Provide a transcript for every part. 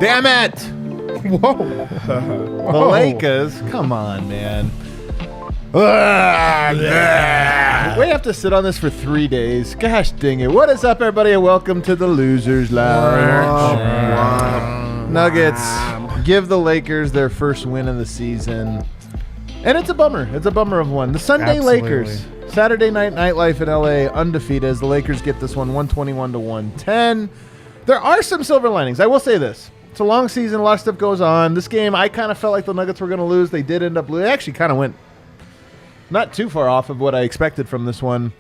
Damn it! Whoa. The Lakers. Come on, man. We have to sit on this for 3 days. Gosh dang it. What is up, everybody, and welcome to the Losers Lounge. Nuggets give the Lakers their first win of the season. And it's a bummer. It's a bummer of one. The Sunday Absolutely. Lakers. Saturday night nightlife in LA undefeated as the Lakers get this one 121-110. There are some silver linings. I will say this. It's a long season. A lot of stuff goes on. This game, I kind of felt like the Nuggets were going to lose. They did end up losing. They actually kind of went not too far off of what I expected from this one.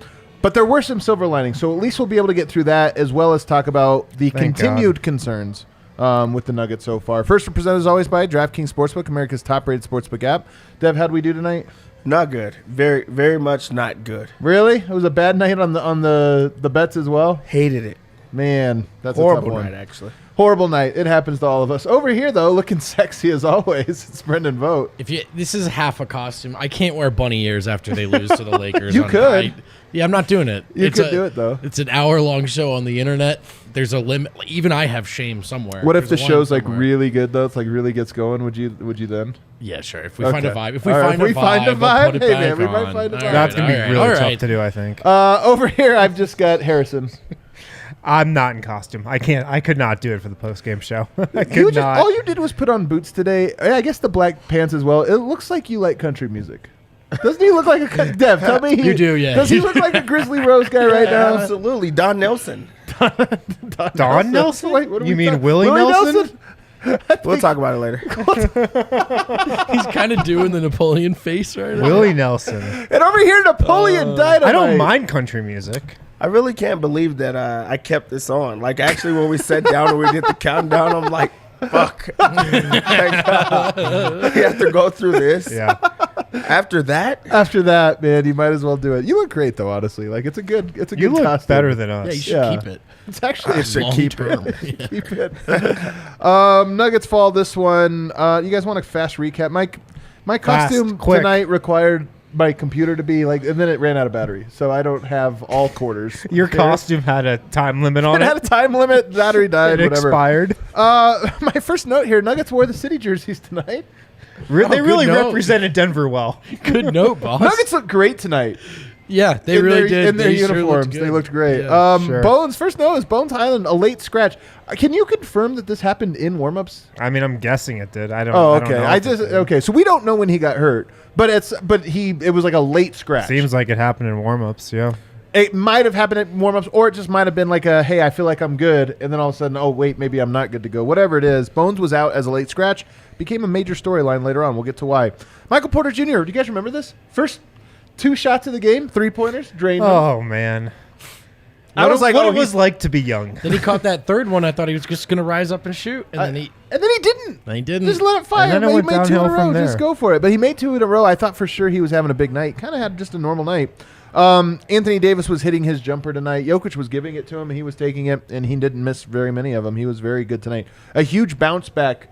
But there were some silver linings. So at least we'll be able to get through that as well as talk about the continued concerns with the Nuggets so far. First, we're presented as always by DraftKings Sportsbook, America's top-rated sportsbook app. Dev, how do we do tonight? Not good. Very, very much not good. Really? It was a bad night on the bets as well? Hated it. Man, that's Horrible a tough one. night, actually. Horrible night. It happens to all of us. Over here, though, looking sexy as always, it's Brendan Vogt. This is half a costume. I can't wear bunny ears after they lose to the Lakers. You could. Yeah, I'm not doing it. You could do it, though. It's an hour-long show on the internet. There's a limit. Even I have shame somewhere. What if the There's a line show's like somewhere. really good though? It's like really gets going. Would you then? Yeah, sure. If we find a vibe. If we All right, find a vibe, we'll put it hey, back man, we might on. find a vibe. All That's right, going to be all really right. tough to do, I think. Over here, I've just got Harrison. I'm not in costume. I could not do it for the post-game show. I could You just, not. all you did was put on boots today. I guess the black pants as well. It looks like you like country music. Doesn't he look like a Dev? Tell me, You do, yeah. Does he look like a Grizzly Rose guy right now? Absolutely. Don Nelson. Don Nelson? Wait, what are You we mean talking- Willie Nelson? We'll talk about it later. He's kind of doing the Napoleon face right now. Willie Nelson. And over here, Napoleon Dynamite. I don't mind country music. I really can't believe that I kept this on. Like, actually, when we sat down and we did the countdown, I'm like, fuck. We have to go through this. Yeah. After that, Man, you might as well do it. You look great though, honestly. Like it's a good You look costume. better than us. Yeah, you should Yeah. keep it. It's actually I should keep Long-term. it. keep it. Nuggets fall this one. You guys want a fast recap? My costume quick. tonight required my computer to be like, and then it ran out of battery, so I don't have all quarters. Your Here. costume had a time limit on It it. had a time limit. Battery died. It whatever. expired. My first note here: Nuggets wore the city jerseys tonight. They good really note. represented Denver well. Good note, boss. Nuggets look great tonight. Yeah, they in really their, did. in their They sure uniforms. looked They good. looked great. Yeah. Sure. Bones, first note is Bones Highland, a late scratch. Can you confirm that this happened in warmups? I mean, I'm guessing it did. I don't. Oh, I don't okay. know if it did. Okay. So we don't know when he got hurt, but it was like a late scratch. Seems like it happened in warm-ups. Yeah. It might have happened at warmups, or it just might have been like a, hey, I feel like I'm good, and then all of a sudden, oh wait, maybe I'm not good to go. Whatever it is, Bones was out as a late scratch. Became a major storyline later on. We'll get to why. Michael Porter Jr. Do you guys remember this? First 2 shots of the game, 3-pointers, drained them. Oh man. I was like, what oh, it was like to be young. Then he caught that third one. I thought he was just going to rise up and shoot, and then he didn't. Just let it fire. And then it He went made 2 in a downhill row. from Just there. go for it. But he made 2 in a row. I thought for sure he was having a big night. Kind of had just a normal night. Anthony Davis was hitting his jumper tonight. Jokic was giving it to him, and he was taking it, and he didn't miss very many of them. He was very good tonight. A huge bounce back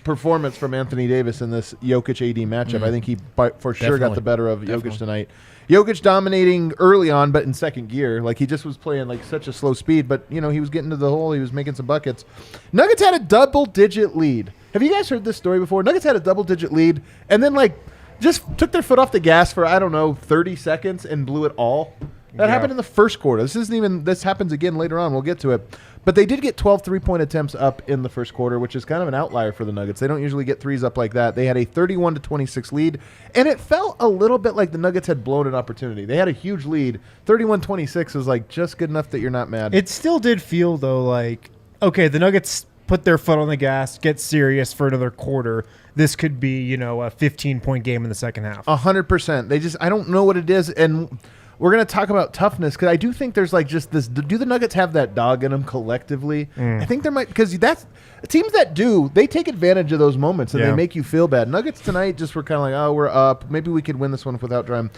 performance from Anthony Davis in this Jokic AD matchup. I think he for sure got Definitely. the better of Jokic tonight. Jokic dominating early on, but in second gear. Like he just was playing like such a slow speed, but he was getting to the hole. He was making some buckets. Nuggets had a double-digit lead. Have you guys heard this story before? Nuggets had a double-digit lead, and then just took their foot off the gas for 30 seconds and blew it all. That happened in the first quarter. This happens again later on. We'll get to it. But they did get 12 3-point attempts up in the first quarter, which is kind of an outlier for the Nuggets. They don't usually get threes up like that. They had a 31-26 lead, and it felt a little bit like the Nuggets had blown an opportunity. They had a huge lead. 31-26 was just good enough that you're not mad. It still did feel though like, okay, the Nuggets put their foot on the gas, get serious for another quarter. This could be, a 15-point game in the second half. 100%. I don't know what it is, and we're going to talk about toughness because I do think there's just this. Do the Nuggets have that dog in them collectively? I think there might, because that's teams that do. They take advantage of those moments and they make you feel bad. Nuggets tonight just were kind of like, oh, we're up. Maybe we could win this one without Drum.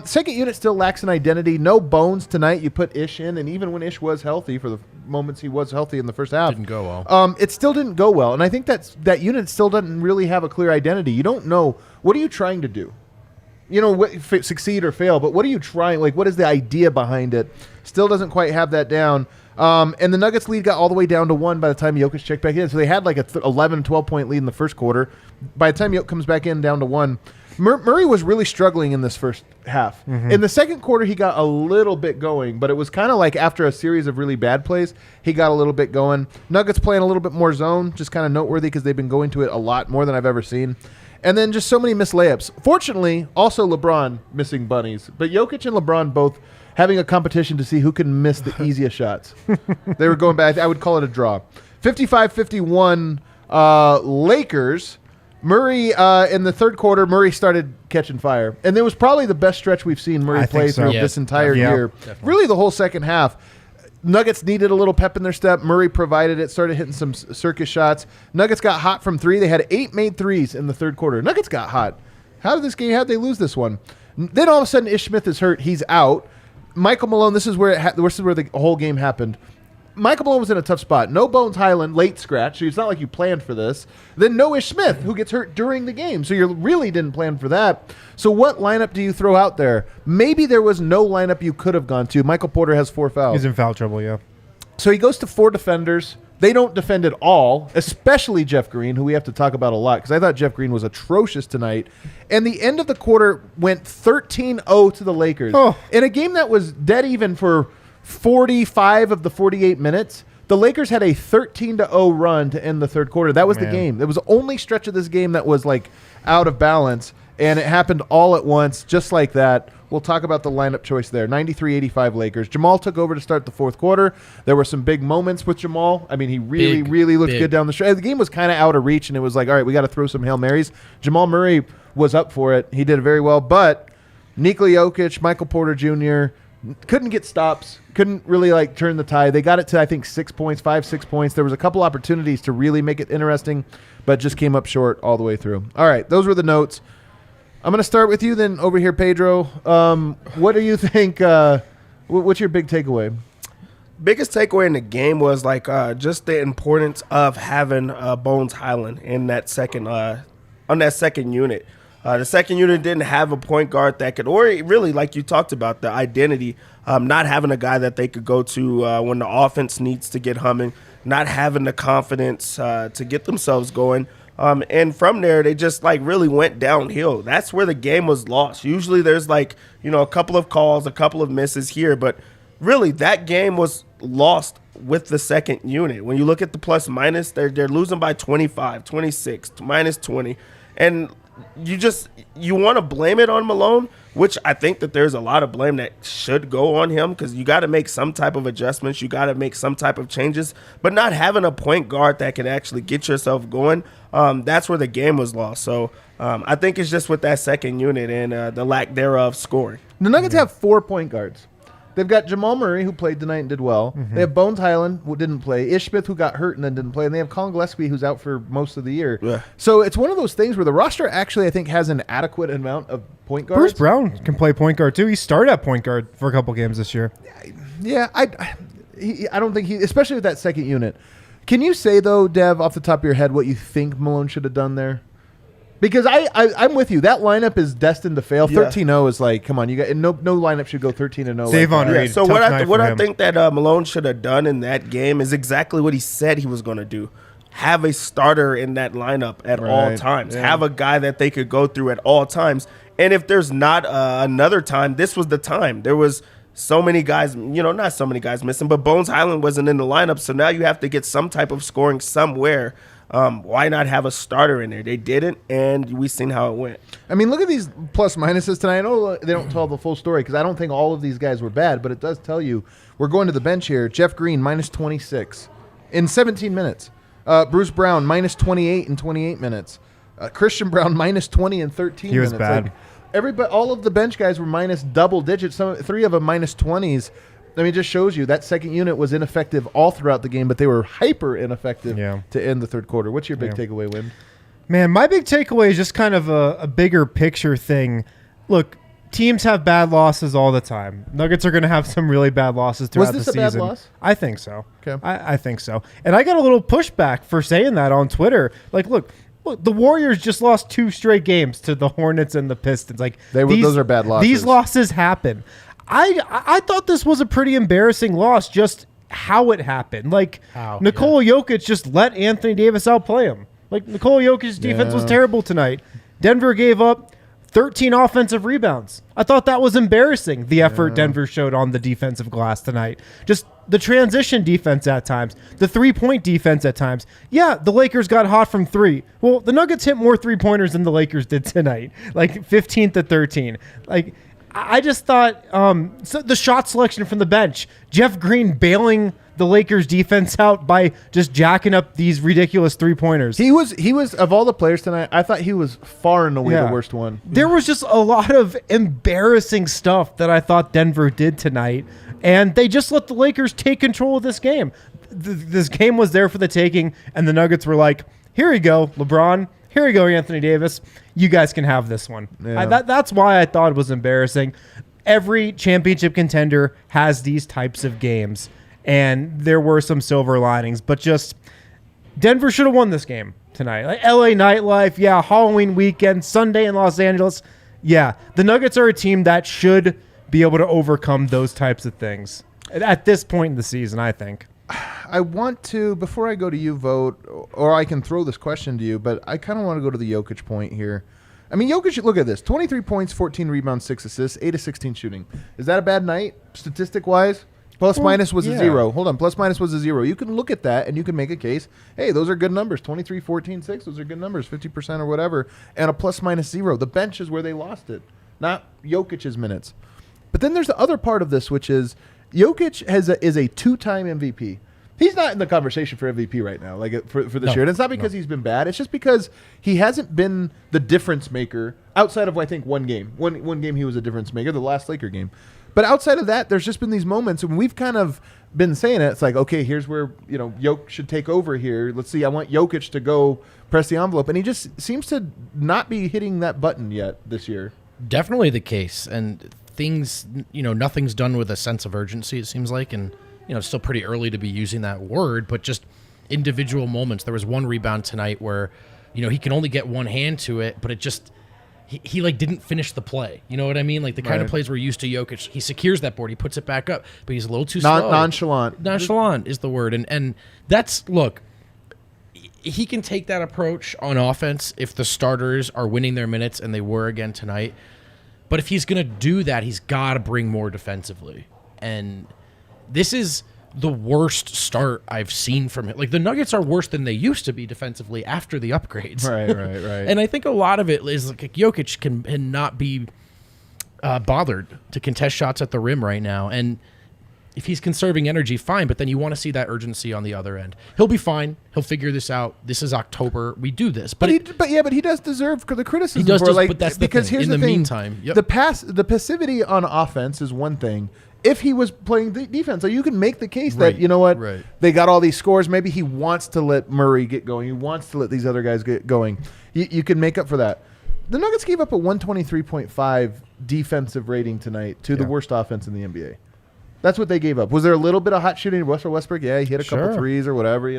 Second unit still lacks an identity. No Bones tonight. You put Ish in, and even when Ish was healthy for the moments he was healthy in the first half, didn't go well. It still didn't go well, and I think that unit still doesn't really have a clear identity. You don't know what are you trying to do. Succeed or fail, but what are you trying? What is the idea behind it? Still doesn't quite have that down. And the Nuggets lead got all the way down to 1 by the time Jokic checked back in. So they had like a 11, 12-point lead in the first quarter. By the time Jokic comes back in, down to 1. Murray was really struggling in this first half. In the second quarter, he got a little bit going, but it was kind of like after a series of really bad plays, he got a little bit going. Nuggets playing a little bit more zone, just kind of noteworthy because they've been going to it a lot more than I've ever seen. And then just so many missed layups. Fortunately, also LeBron missing bunnies. But Jokic and LeBron both having a competition to see who can miss the easiest shots. They were going back. I would call it a draw. 55-51 Lakers. Murray, in the third quarter, Murray started catching fire. And it was probably the best stretch we've seen Murray play through this entire year. Definitely. Really the whole second half. Nuggets needed a little pep in their step. Murray provided it, started hitting some circus shots. Nuggets got hot from 3. They had 8 made threes in the third quarter. Nuggets got hot. How did they lose this one? Then all of a sudden, Ish Smith is hurt. He's out. Michael Malone, this is where the whole game happened. Michael Malone was in a tough spot. No Bones Highland, late scratch, so it's not like you planned for this. Then no Ish Smith, who gets hurt during the game, so you really didn't plan for that. So what lineup do you throw out there? Maybe there was no lineup you could have gone to. Michael Porter has 4 fouls. He's in foul trouble, yeah. So he goes to 4 defenders. They don't defend at all, especially Jeff Green, who we have to talk about a lot, because I thought Jeff Green was atrocious tonight. And the end of the quarter went 13-0 to the Lakers. In a game that was dead even for 45 of the 48 minutes, the Lakers had a 13-0 run to end the third quarter. That was the game. It was the only stretch of this game that was like out of balance, and it happened all at once, just like that. We'll talk about the lineup choice there. 93-85 Lakers. Jamal took over to start the fourth quarter. There were some big moments with Jamal. I mean, he really looked good down the stretch. The game was kind of out of reach, and it was like, all right, we got to throw some Hail Marys. Jamal Murray was up for it. He did it very well, but Nikola Jokic, Michael Porter Jr., couldn't get stops, couldn't really like turn the tide. They got it to, I think, 6 points, 6 points. There was a couple opportunities to really make it interesting, but just came up short all the way through. All right, those were the notes. I'm going to start with you then over here, Pedro. What do you think? What's your big takeaway? Biggest takeaway in the game was like just the importance of having Bones Highland in that second on that second unit. The second unit didn't have a point guard that could, or really, like you talked about, the identity, not having a guy that they could go to when the offense needs to get humming, not having the confidence to get themselves going. And from there, they just like really went downhill. That's where the game was lost. Usually there's like, a couple of calls, a couple of misses here, but really that game was lost with the second unit. When you look at the plus minus, they're losing by 25, 26, minus 20. And you want to blame it on Malone, which I think that there's a lot of blame that should go on him because you got to make some type of adjustments. You got to make some type of changes, but not having a point guard that can actually get yourself going, that's where the game was lost. So I think it's just with that second unit and the lack thereof scoring. The Nuggets have 4 point guards. They've got Jamal Murray, who played tonight and did well. They have Bones Highland, who didn't play. Ish Smith, who got hurt and then didn't play. And they have Colin Gillespie, who's out for most of the year. Yeah. So it's one of those things where the roster actually, I think, has an adequate amount of point guards. Bruce Brown can play point guard, too. He started at point guard for a couple games this year. Yeah, I don't think especially with that second unit. Can you say, though, Dev, off the top of your head, what you think Malone should have done there? Because I'm with you. That lineup is destined to fail. 13-0 is like, come on, you got no lineup should go 13-0. Davon Reed. So what I think that Malone should have done in that game is exactly what he said he was going to do. Have a starter in that lineup at all times. Yeah. Have a guy that they could go through at all times. And if there's not another time, this was the time. There was so many guys, not so many guys missing, but Bones Highland wasn't in the lineup. So now you have to get some type of scoring somewhere. Why not have a starter in there? They didn't, and we've seen how it went. I mean, look at these plus minuses tonight. I know they don't tell the full story because I don't think all of these guys were bad, but it does tell you we're going to the bench here. Jeff Green, minus 26 in 17 minutes. Bruce Brown, minus 28 in 28 minutes. Christian Brown, minus 20 in 13 minutes. He was bad. All of the bench guys were minus double digits. 3 of them minus 20s. I mean, it just shows you that second unit was ineffective all throughout the game, but they were hyper ineffective to end the third quarter. What's your big takeaway, Wim? Man, my big takeaway is just kind of a bigger picture thing. Look, teams have bad losses all the time. Nuggets are going to have some really bad losses throughout the season. Was this a bad loss? I think so. Okay. I think so. And I got a little pushback for saying that on Twitter. Like, look, the Warriors just lost 2 straight games to the Hornets and the Pistons. Like, those are bad losses. These losses happen. I thought this was a pretty embarrassing loss just how it happened. Like, How? Nikola Jokic just let Anthony Davis outplay him. Like, Nikola Jokic's defense was terrible tonight. Denver gave up 13 offensive rebounds. I thought that was embarrassing, the effort Denver showed on the defensive glass tonight. Just the transition defense at times, the three-point defense at times. Yeah, the Lakers got hot from three. Well, the Nuggets hit more three-pointers than the Lakers did tonight, like 15 to 13. Like, I just thought so the shot selection from the bench, Jeff Green bailing the Lakers defense out by just jacking up these ridiculous three-pointers. He was of all the players tonight, I thought he was far and away the worst one. There was just a lot of embarrassing stuff that I thought Denver did tonight, and they just let the Lakers take control of this game. This game was there for the taking, and the Nuggets were like, here you go, LeBron. Here you go, Anthony Davis. You guys can have this one. Yeah. That's why I thought it was embarrassing. Every championship contender has these types of games, and there were some silver linings, but just Denver should have won this game tonight. Like LA nightlife, yeah, Halloween weekend, Sunday in Los Angeles. Yeah, the Nuggets are a team that should be able to overcome those types of things at this point in the season, I think. I want to, before I go to you, Vogt, or I can throw this question to you, but I kind of want to go to the Jokic point here. I mean, Jokic, look at this. 23 points, 14 rebounds, 6 assists, 8 of 16 shooting. Is that a bad night, statistic-wise? Plus minus was a 0. Hold on, plus minus was a 0. You can look at that and you can make a case. Hey, those are good numbers. 23, 14, 6. Those are good numbers, 50% or whatever. And a plus minus 0. The bench is where they lost it, not Jokic's minutes. But then there's the other part of this, which is Jokic is a 2-time MVP. He's not in the conversation for MVP right now, like for this year. And it's not because he's been bad. It's just because he hasn't been the difference maker outside of, I think, one game. One game he was a difference maker, the last Laker game. But outside of that, there's just been these moments, and we've kind of been saying it. It's like, okay, here's where Jokic should take over here. Let's see. I want Jokic to go press the envelope, and he just seems to not be hitting that button yet this year. Definitely the case, and things, nothing's done with a sense of urgency. It seems like, and it's still pretty early to be using that word, but just individual moments. There was one rebound tonight where, he can only get one hand to it, but it just. He like didn't finish the play. You know what I mean? Like the kind of plays we're used to Jokic. He secures that board. He puts it back up, but he's a little too slow. Nonchalant. Nonchalant is the word. And that's, look, he can take that approach on offense if the starters are winning their minutes, and they were again tonight. But if he's going to do that, he's got to bring more defensively. And this is the worst start I've seen from him. Like, the Nuggets are worse than they used to be defensively after the upgrades. Right. And I think a lot of it is like Jokic can not be bothered to contest shots at the rim right now. And if he's conserving energy, fine, but then you want to see that urgency on the other end. He'll be fine. He'll figure this out. This is October. We do this. But he does deserve the criticism. He does, for, like, but that's the because thing. Here's In the thing. meantime, the passivity on offense is one thing. If he was playing defense, you can make the case that, you know what, they got all these scores. Maybe he wants to let Murray get going. He wants to let these other guys get going. You can make up for that. The Nuggets gave up a 123.5 defensive rating tonight to the worst offense in the NBA. That's what they gave up. Was there a little bit of hot shooting? Russell Westbrook, yeah, he hit a couple threes or whatever.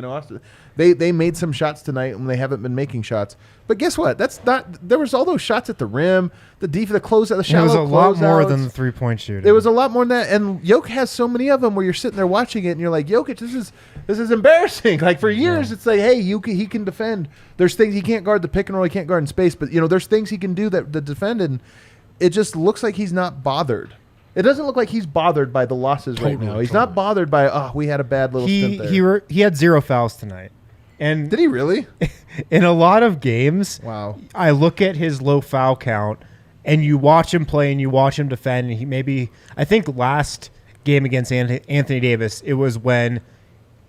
They made some shots tonight when they haven't been making shots. But guess what? That's not. There was all those shots at the rim, the closeout, the shallow. It was a lot more closeouts. than the 3-point shooting. There was a lot more than that, and Jokic has so many of them where you're sitting there watching it, and you're like, Jokic, this is embarrassing. Like for years, it's like, hey, he can defend. There's things he can't guard the pick and roll, he can't guard in space, but there's things he can do that defend, and it just looks like he's not bothered. It doesn't look like he's bothered by the losses right now. He's not bothered by, we had a bad little stint there. He had 0 fouls tonight. And did he really? In a lot of games, wow. I look at his low foul count, and you watch him play and you watch him defend. And I think last game against Anthony Davis, it was when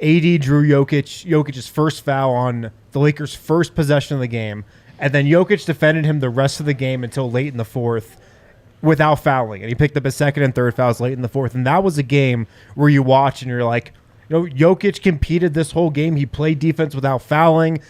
AD drew Jokic's first foul on the Lakers' first possession of the game. And then Jokic defended him the rest of the game until late in the fourth without fouling. And he picked up his second and third fouls late in the fourth. And that was a game where you watch and you're like, Jokic competed this whole game. He played defense without fouling.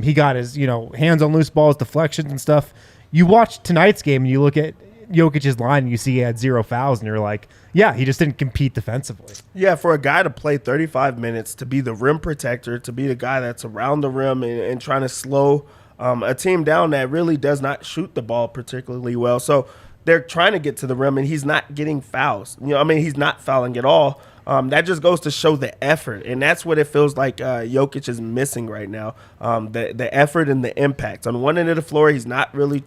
He got his, hands on loose balls, deflections and stuff. You watch tonight's game and you look at Jokic's line and you see he had 0 fouls and you're like, yeah, he just didn't compete defensively. Yeah, for a guy to play 35 minutes, to be the rim protector, to be the guy that's around the rim and trying to slow a team down that really does not shoot the ball particularly well. So they're trying to get to the rim and he's not getting fouls. He's not fouling at all. that just goes to show the effort, and that's what it feels like Jokic is missing right now. The effort and the impact. On one end of the floor, he's not really,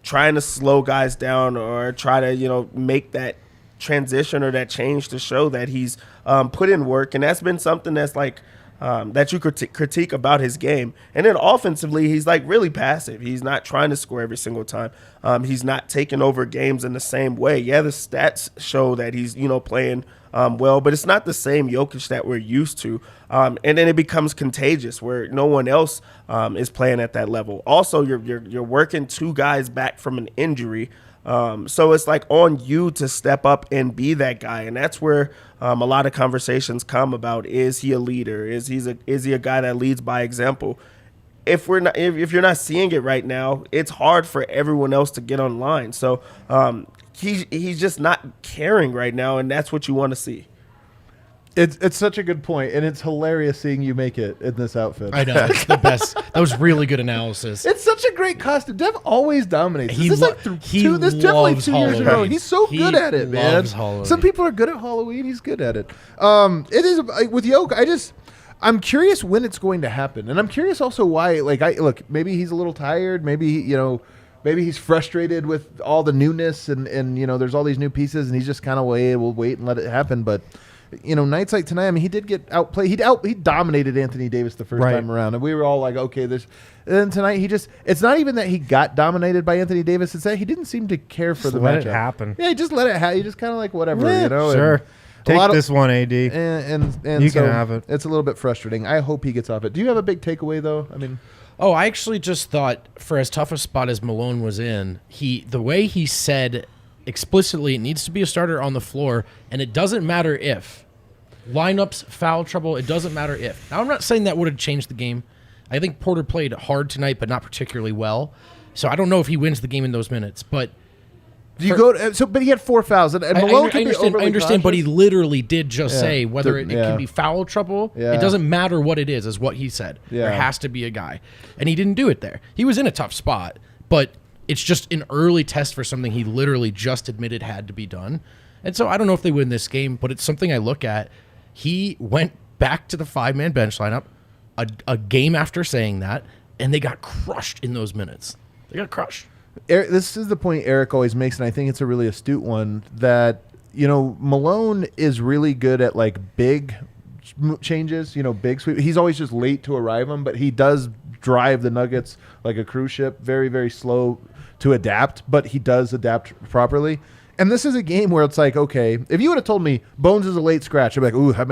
trying to slow guys down or try to, make that transition or that change to show that he's put in work, and that's been something that's like that you critique about his game. And then offensively, he's like really passive. He's not trying to score every single time. He's not taking over games in the same way. Yeah, the stats show that he's playing well, but it's not the same Jokic that we're used to. And then it becomes contagious where no one else is playing at that level. Also, you're working two guys back from an injury. So it's like on you to step up and be that guy, and that's where a lot of conversations come about: is he a leader? Is he a guy that leads by example? If you're not seeing it right now, it's hard for everyone else to get online. So he's just not caring right now, and that's what you want to see. It's such a good point, and it's hilarious seeing you make it in this outfit. I know, it's the best. That was really good analysis. It's such a great costume. Dev always dominates. He This is lo- like he this is definitely loves 2 years in a row. Halloween. He's so He good at it, man. loves Halloween. Some people are good at Halloween. He's good at it. It is with Yoke. I'm curious when it's going to happen, and I'm curious also why. Look, maybe he's a little tired. Maybe maybe he's frustrated with all the newness, and there's all these new pieces, and he's just kind of we'll wait and let it happen. But nights like tonight, I mean, he did get outplayed. He dominated Anthony Davis the first time around, and we were all like, okay, there's. And then tonight, it's not even that he got dominated by Anthony Davis. It's that he didn't seem to care for the matchup. Let it happen. Yeah, he just let it happen. He just kind of like whatever, Sure. Take this one, AD. And you so can have it. It's a little bit frustrating. I hope he gets off it. Do you have a big takeaway though? I mean. Oh, I actually just thought for as tough a spot as Malone was in, the way he said explicitly it needs to be a starter on the floor, and it doesn't matter if. Lineups, foul trouble, it doesn't matter if. Now, I'm not saying that would have changed the game. I think Porter played hard tonight, but not particularly well. So I don't know if he wins the game in those minutes. But but he had 4 fouls, and Malone can be overly I understand, but he cautious. literally did just say whether it can be foul trouble. Yeah. It doesn't matter what it is what he said. Yeah. There has to be a guy. And he didn't do it there. He was in a tough spot, but it's just an early test for something he literally just admitted had to be done. And so I don't know if they win this game, but it's something I look at. He went back to the 5-man bench lineup a game after saying that, and they got crushed in those minutes. They got crushed. This is the point Eric always makes, and I think it's a really astute one, that Malone is really good at like big changes, big sweep. He's always just late to arrive them, but he does drive the Nuggets like a cruise ship, very, very slow to adapt, but he does adapt properly. And this is a game where it's like, okay, if you would have told me Bones is a late scratch, I'd be like, ooh, that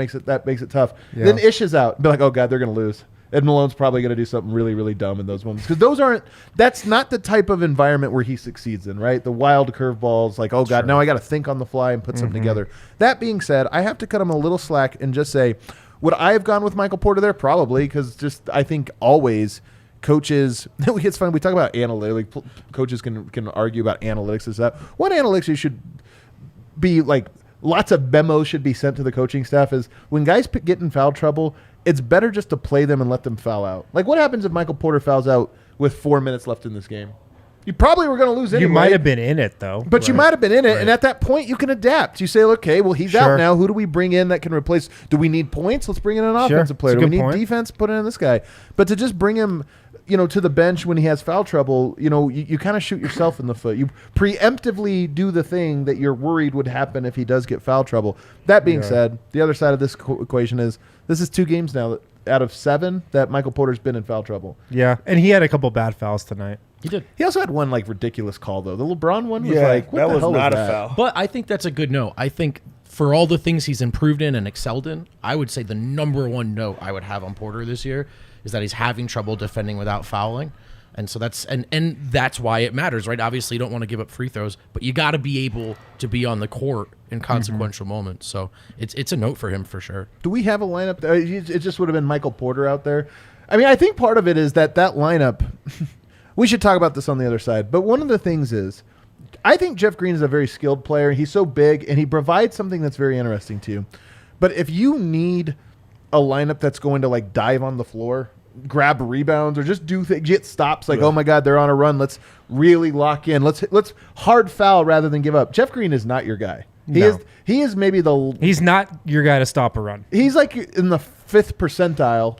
makes it tough. Yeah. Then Ish is out. I'd be like, oh God, they're going to lose. And Malone's probably going to do something really, really dumb in those moments. Because that's not the type of environment where he succeeds in, right? The wild curveballs, like, oh God, now I got to think on the fly and put something together. That being said, I have to cut him a little slack and just say, would I have gone with Michael Porter there? Probably, because just I think always coaches, it's fun. We talk about analytics. Coaches can argue about analytics and stuff. One analytics you should be like, lots of memos should be sent to the coaching staff is when guys get in foul trouble, it's better just to play them and let them foul out. Like what happens if Michael Porter fouls out with 4 minutes left in this game? You probably were going to lose anyway. You might have been in it, though. But you might have been in it, and at that point, you can adapt. You say, okay, well, he's out now. Who do we bring in that can replace? Do we need points? Let's bring in an offensive player. Do we need defense? Put in this guy. But to just bring him, to the bench when he has foul trouble, you kind of shoot yourself in the foot. You preemptively do the thing that you're worried would happen if he does get foul trouble. That being said, the other side of this equation is this is 2 games now out of 7 that Michael Porter's been in foul trouble. Yeah, and he had a couple bad fouls tonight. He did. He also had one like ridiculous call though. The LeBron one was like, what that the was hell not was a that? foul. But I think that's a good note. I think for all the things he's improved in and excelled in, I would say the number one note I would have on Porter this year is that he's having trouble defending without fouling. And so that's and that's why it matters, right? Obviously, you don't want to give up free throws, but you got to be able to be on the court in consequential moments. So it's a note for him for sure. Do we have a lineup? It just would have been Michael Porter out there. I mean, I think part of it is that lineup. We should talk about this on the other side. But one of the things is, I think Jeff Green is a very skilled player. He's so big, and he provides something that's very interesting to you. But if you need a lineup that's going to like dive on the floor, grab rebounds, or just do things, get stops, like, oh my God, they're on a run. Let's really lock in. Let's hard foul rather than give up. Jeff Green is not your guy. No. He is maybe He's not your guy to stop a run. he's like in the 5th percentile.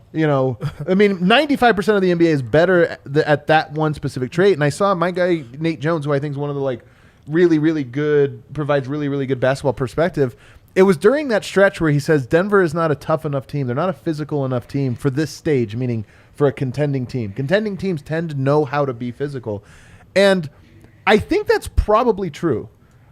I mean, 95% of the NBA is better at that one specific trait. And I saw my guy Nate Jones, who I think is one of the really, really good, provides really, really good basketball perspective. It was during that stretch where he says Denver is not a tough enough team. They're not a physical enough team for this stage, meaning for a contending team. Contending teams tend to know how to be physical. And I think that's probably true.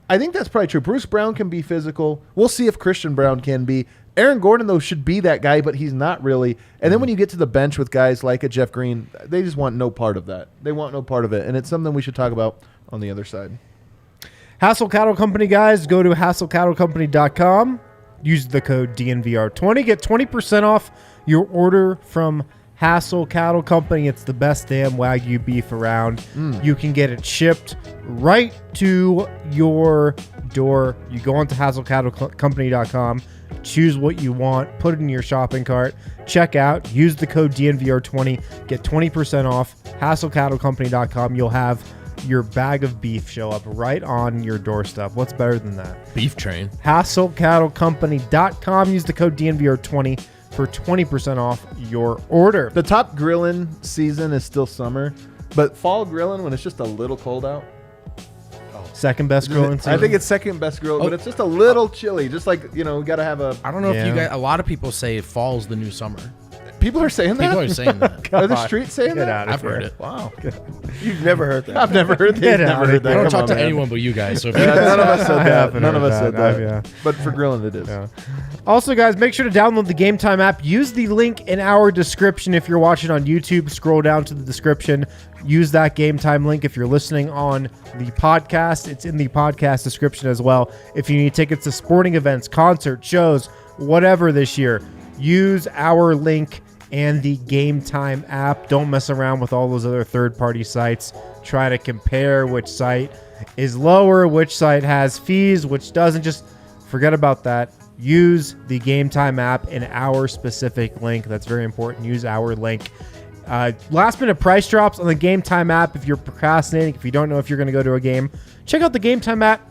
Bruce Brown can be physical. We'll see if Christian Brown can be. Aaron Gordon, though, should be that guy, but he's not really. And then when you get to the bench with guys like a Jeff Green, they just want no part of that. They want no part of it. And it's something we should talk about on the other side. Hassel Cattle Company, guys, go to hasslecattlecompany.com. Use the code DNVR20. Get 20% off your order from Hassel Cattle Company. It's the best damn Wagyu beef around. You can get it shipped right to your door. You go onto hasslecattlecompany.com, choose what you want, put it in your shopping cart, check out, use the code DNVR20, get 20% off. hasslecattlecompany.com. You'll have your bag of beef show up right on your doorstep. What's better than that? Beef train. hasslecattlecompany.com. Use the code DNVR20 for 20% off your order. The top grilling season is still summer, but fall grilling, when it's just a little cold out, Second best grilling season. I think it's second best grill, but it's just a little chilly. Just like, we got to have a... I don't know if you guys... A lot of people say fall's the new summer. People are saying that? People are saying that. Are the streets saying Get that? out of I've here. heard it. Wow. You've never heard that. I've never heard that. Get Never out heard of that. I don't Come talk on, to man. anyone but you guys. So if None of us said I that. haven't None of heard us said that. that. But for grilling, it is. Yeah. Also, guys, make sure to download the Game Time app. Use the link in our description if you're watching on YouTube. Scroll down to the description. Use that Game Time link if you're listening on the podcast. It's in the podcast description as well. If you need tickets to sporting events, concerts, shows, whatever this year, use our link and the Game Time app. Don't mess around with all those other third-party sites. Try to compare which site is lower, which site has fees, which doesn't. Just forget about that. Use the Game Time app and our specific link. That's very important. Use our link. Last minute price drops on the Game Time app. If you're procrastinating, if you don't know if you're going to go to a game, check out the Game Time app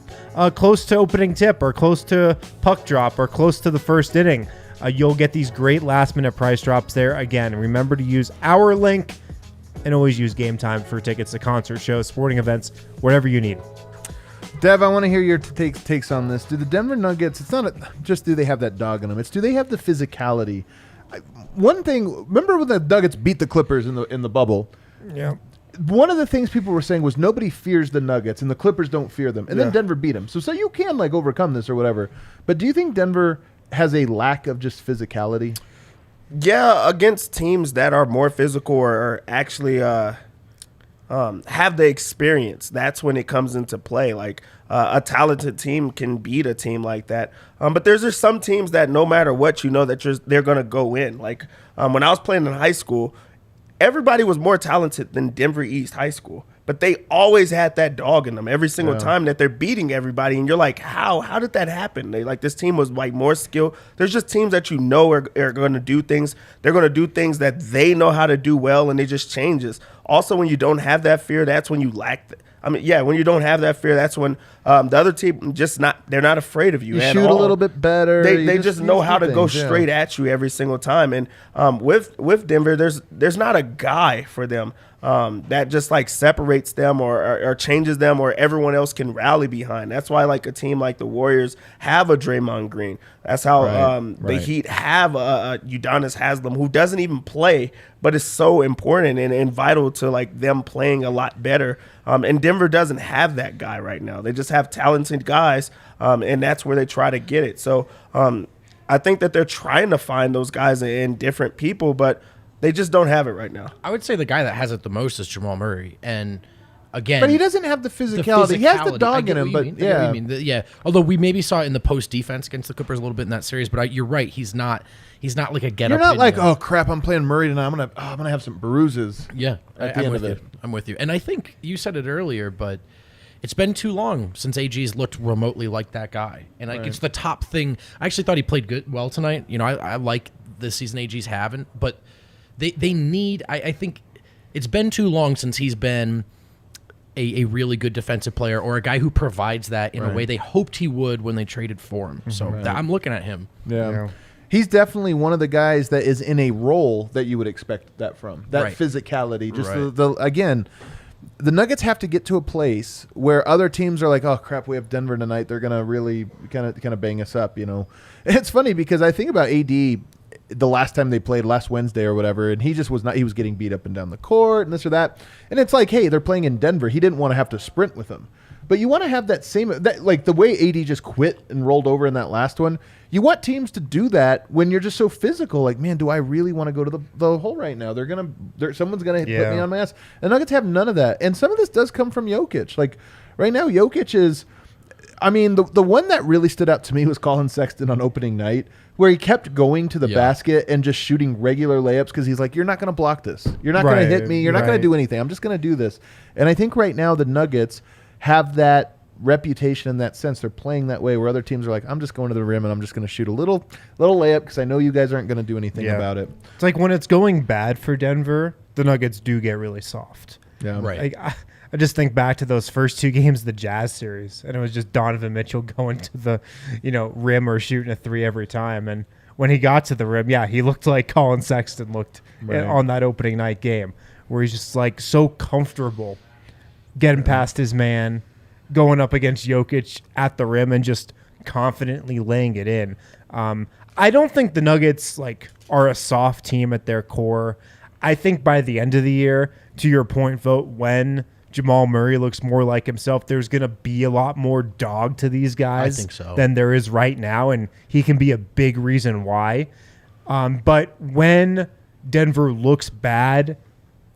close to opening tip or close to puck drop or close to the first inning. You'll get these great last minute price drops there. Again, remember to use our link and always use Game Time for tickets to concert shows, sporting events, whatever you need. Dev, I want to hear your takes on this. Do the Denver Nuggets, it's not just do they have that dog in them, it's do they have the physicality? One thing, remember when the Nuggets beat the Clippers in the bubble? Yeah. One of the things people were saying was nobody fears the Nuggets and the Clippers don't fear them. And then Denver beat them. So you can overcome this or whatever. But do you think Denver has a lack of just physicality? Yeah, against teams that are more physical or actually have the experience, that's when it comes into play. A talented team can beat a team like that. But there's just some teams that no matter what, that they're going to go in. When I was playing in high school, everybody was more talented than Denver East High School. But they always had that dog in them every single time that they're beating everybody. And you're like, how did that happen? This team was more skilled. There's just teams that are going to do things. They're going to do things that they know how to do well, and it just changes. Also, when you don't have that fear, that's when you lack when you don't have that fear, that's when the other team they're not afraid of you. You shoot a little bit better. They just know how to go straight at you every single time. And with Denver, there's not a guy for them that just separates them or changes them or everyone else can rally behind. That's why a team like the Warriors have a Draymond Green. That's how the Heat have a Udonis Haslem, who doesn't even play, but is so important and vital to them playing a lot better. And Denver doesn't have that guy right now. They just have talented guys, and that's where they try to get it. So I think that they're trying to find those guys in different people, but they just don't have it right now. I would say the guy that has it the most is Jamal Murray. And again, but he doesn't have the physicality. He has the dog in him, but yeah. Although we maybe saw it in the post defense against the Clippers a little bit in that series, but you're right. He's not like a get You're up. not oh crap, I'm playing Murray tonight. I'm gonna have some bruises. Yeah, at the end of it. I'm with you. And I think you said it earlier, but it's been too long since AG's looked remotely like that guy. And it's the top thing. I actually thought he played well tonight. I like the season AG's having, but they need. I think it's been too long since he's been a really good defensive player or a guy who provides that in a way they hoped he would when they traded for him. So I'm looking at him. Yeah. He's definitely one of the guys that is in a role that you would expect that from. That physicality. Just again, the Nuggets have to get to a place where other teams are like, oh crap, we have Denver tonight. They're gonna really kind of bang us up, And it's funny because I think about AD the last time they played last Wednesday or whatever, and he just was not. He was getting beat up and down the court and this or that. And it's like, hey, they're playing in Denver. He didn't want to have to sprint with them. But you want to have that same like the way AD just quit and rolled over in that last one. You want teams to do that when you're just so physical. Like, man, do I really want to go to the hole right now? Someone's gonna put me on my ass. And Nuggets have none of that. And some of this does come from Jokic. Like right now, Jokic is. I mean, the one that really stood out to me was Colin Sexton on opening night, where he kept going to the basket and just shooting regular layups because he's like, you're not going to block this. You're not going to hit me. You're not going to do anything. I'm just going to do this. And I think right now the Nuggets have that reputation in that sense. They're playing that way where other teams are like, I'm just going to the rim and I'm just going to shoot a little layup because I know you guys aren't going to do anything about it. It's like when it's going bad for Denver, the Nuggets do get really soft. Yeah. Right. Like, I just think back to those first 2 games of the Jazz series, and it was just Donovan Mitchell going to the, rim or shooting a 3 every time. And when he got to the rim, he looked like Colin Sexton looked on that opening night game, where he's just like so comfortable getting past his man, going up against Jokic at the rim, and just confidently laying it in. I don't think the Nuggets are a soft team at their core. I think by the end of the year, to your point, Vogt, when Jamal Murray looks more like himself, there's going to be a lot more dog to these guys than there is right now, and he can be a big reason why. But when Denver looks bad,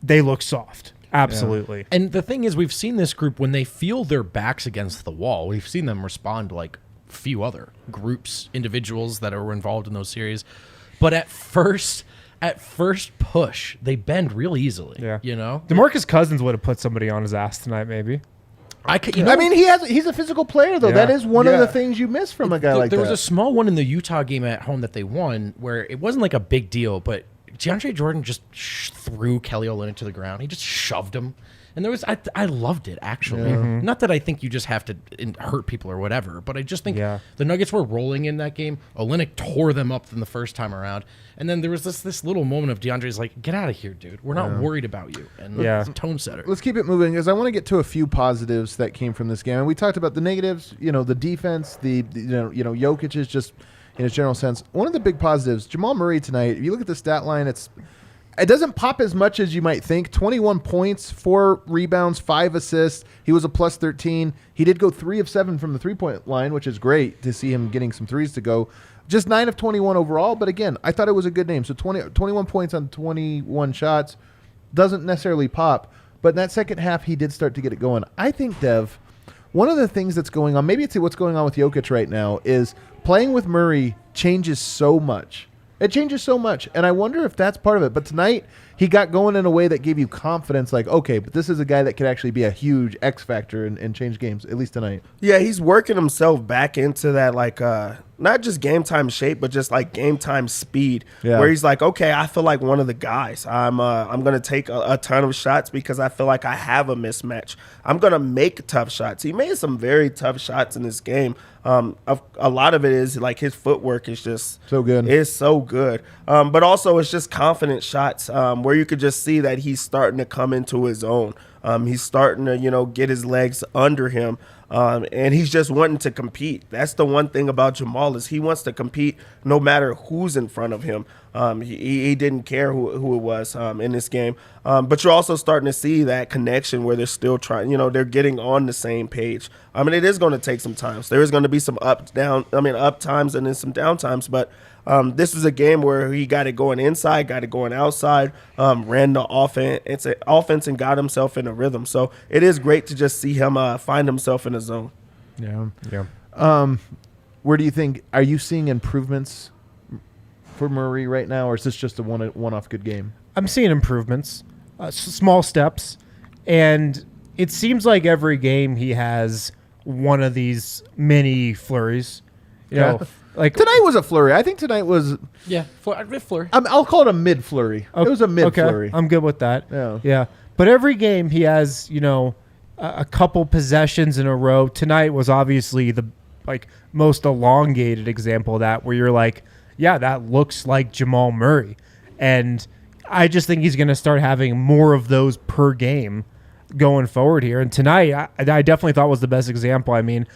they look soft. Absolutely. Yeah. And the thing is, we've seen this group, when they feel their backs against the wall, we've seen them respond like few other groups, individuals that are involved in those series. But at first push, they bend real easily. Yeah. DeMarcus Cousins would have put somebody on his ass tonight, maybe. I mean, he's a physical player, though. That is one of the things you miss from a guy like that. There was a small one in the Utah game at home that they won where it wasn't like a big deal, but DeAndre Jordan just threw Kelly Olynyk to the ground. He just shoved him. And I loved it, actually. Mm-hmm. Not that I think you just have to hurt people or whatever, but I just think the Nuggets were rolling in that game. Olynyk tore them up from the first time around. And then there was this little moment of DeAndre's like, get out of here, dude. We're not worried about you. And it's a tone setter. Let's keep it moving because I want to get to a few positives that came from this game. And we talked about the negatives, the defense, Jokic is just in a general sense. One of the big positives, Jamal Murray tonight, if you look at the stat line, it doesn't pop as much as you might think. 21 points, 4 rebounds, 5 assists. He was a plus 13. He did go 3 of 7 from the three-point line, which is great to see him getting some threes to go. Just 9 of 21 overall, but again, I thought it was a good name. So 21 points on 21 shots doesn't necessarily pop, but in that second half, he did start to get it going. I think, Dev, one of the things that's going on, maybe it's what's going on with Jokic right now, is playing with Murray changes so much. It changes so much, and I wonder if that's part of it. But tonight, he got going in a way that gave you confidence, like, okay, but this is a guy that could actually be a huge X factor and change games, at least tonight. Yeah, he's working himself back into that, not just game time shape, but just game time speed, where he's like, okay, I feel like one of the guys. I'm going to take a ton of shots because I feel like I have a mismatch. I'm going to make tough shots. He made some very tough shots in this game. A lot of it is his footwork is just so good. It's so good. But also it's just confident shots where you could just see that he's starting to come into his own. He's starting to, get his legs under him. And he's just wanting to compete. That's the one thing about Jamal is he wants to compete no matter who's in front of him. He didn't care who it was in this game. But you're also starting to see that connection where they're still trying, they're getting on the same page. I mean, it is going to take some time. So there is going to be some up times and then some down times. But this is a game where he got it going inside, got it going outside, ran the offense and got himself in a rhythm. So it is great to just see him find himself in a zone. Yeah. Where do you think, are you seeing improvements for Murray right now, or is this just a one-off good game? I'm seeing improvements, small steps, and it seems like every game he has one of these mini flurries. Tonight was a flurry. I think tonight was flurry. I'll call it a mid flurry. Okay, it was a mid flurry. I'm good with that. Yeah. But every game he has, a couple possessions in a row. Tonight was obviously the most elongated example of that, where you're like, yeah, that looks like Jamal Murray. And I just think he's going to start having more of those per game going forward here. And tonight, I definitely thought was the best example. I mean,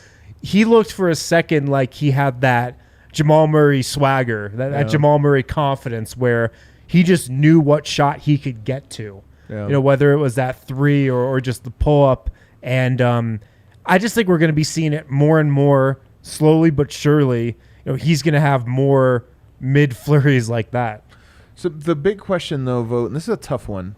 he looked for a second like he had that Jamal Murray swagger, that Jamal Murray confidence, where he just knew what shot he could get to. Yeah. Whether it was that three or just the pull-up. And I just think we're going to be seeing it more and more, slowly but surely. He's going to have more mid-flurries like that. So the big question, though, Vogt, and this is a tough one.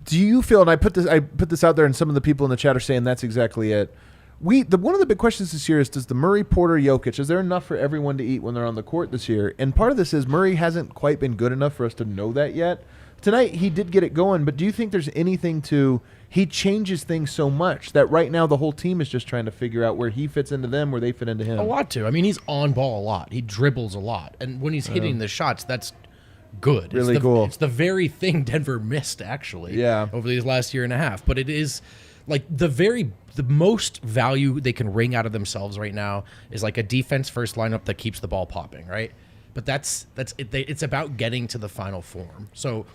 Do you feel, and I put this out there, and some of the people in the chat are saying that's exactly it. One of the big questions this year is, does the Murray, Porter, Jokic, is there enough for everyone to eat when they're on the court this year? And part of this is Murray hasn't quite been good enough for us to know that yet. Tonight, he did get it going, but do you think there's anything to – he changes things so much that right now the whole team is just trying to figure out where he fits into them, where they fit into him? A lot to. I mean, he's on ball a lot. He dribbles a lot. And when he's hitting the shots, that's good. Really cool. It's the very thing Denver missed, actually, over these last year and a half. But it is like the most value they can wring out of themselves right now is like a defense first lineup that keeps the ball popping, right? But that's it. It's about getting to the final form. So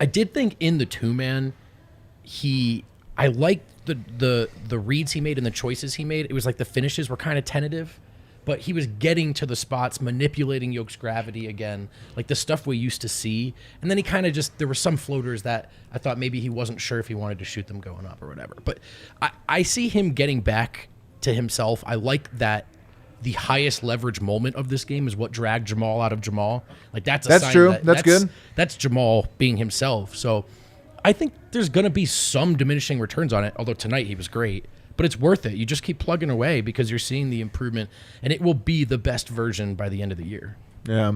I did think in the two-man, I liked the reads he made and the choices he made. It was like the finishes were kind of tentative, but he was getting to the spots, manipulating Yoke's gravity again, like the stuff we used to see. And then he kind of there were some floaters that I thought maybe he wasn't sure if he wanted to shoot them going up or whatever. But I see him getting back to himself. I like that the highest leverage moment of this game is what dragged Jamal out of Jamal. Like that's true. That's good. That's Jamal being himself. So I think there's going to be some diminishing returns on it, although tonight he was great. But it's worth it. You just keep plugging away because you're seeing the improvement, and it will be the best version by the end of the year. Yeah.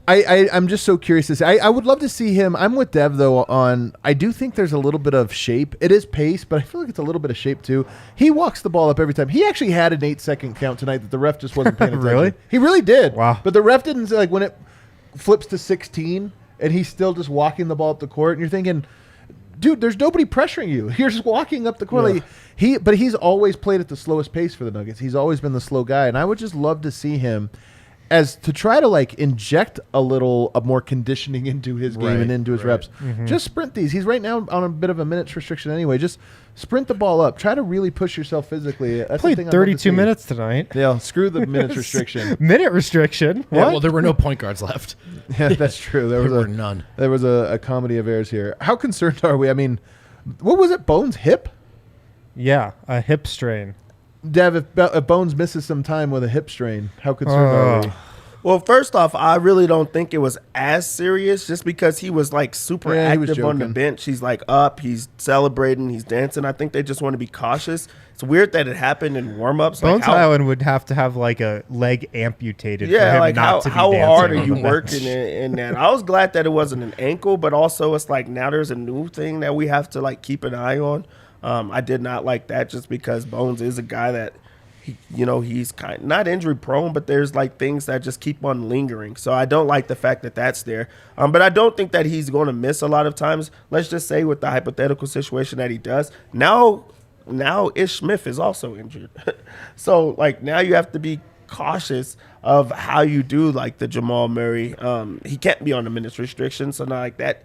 I'm just so curious to see. I would love to see him. I'm with Dev, though, on I do think there's a little bit of shape. It is pace, but I feel like it's a little bit of shape, too. He walks the ball up every time. He actually had an 8-second count tonight that the ref just wasn't paying attention. Really? He really did. Wow. But the ref didn't say, like, when it flips to 16, and he's still just walking the ball up the court, and you're thinking, dude, there's nobody pressuring you. You're just walking up the court. Yeah. But he's always played at the slowest pace for the Nuggets. He's always been the slow guy, and I would just love to see him as to try to like inject a little of more conditioning into his game and into his reps. Mm-hmm. Just sprint these. He's right now on a bit of a minutes restriction anyway. Just sprint the ball up. Try to really push yourself physically. That's played 32 minutes tonight. Yeah, screw the minutes restriction. Minute restriction? What? Yeah, well, there were no point guards left. Yeah, that's true. There were none. There was a comedy of errors here. How concerned are we? I mean, what was it? Bones' hip? Yeah, a hip strain. Dev, if Bones misses some time with a hip strain, how concerned are we? Well, first off, I really don't think it was as serious just because he was like super active on the bench. He's like up, he's celebrating, he's dancing. I think they just want to be cautious. It's weird that it happened in warm-ups. Bones Highland would have to have like a leg amputated for him like not to be how dancing hard are on you the working in that? I was glad that it wasn't an ankle, but also it's like now there's a new thing that we have to like keep an eye on. I did not like that just because Bones is a guy that he's kind not injury prone, but there's like things that just keep on lingering. So I don't like the fact that that's there. But I don't think that he's going to miss a lot of times. Let's just say with the hypothetical situation that he does. Now Ish Smith is also injured. So like now you have to be cautious of how you do like the Jamal Murray. He can't be on the minutes restriction. So now like that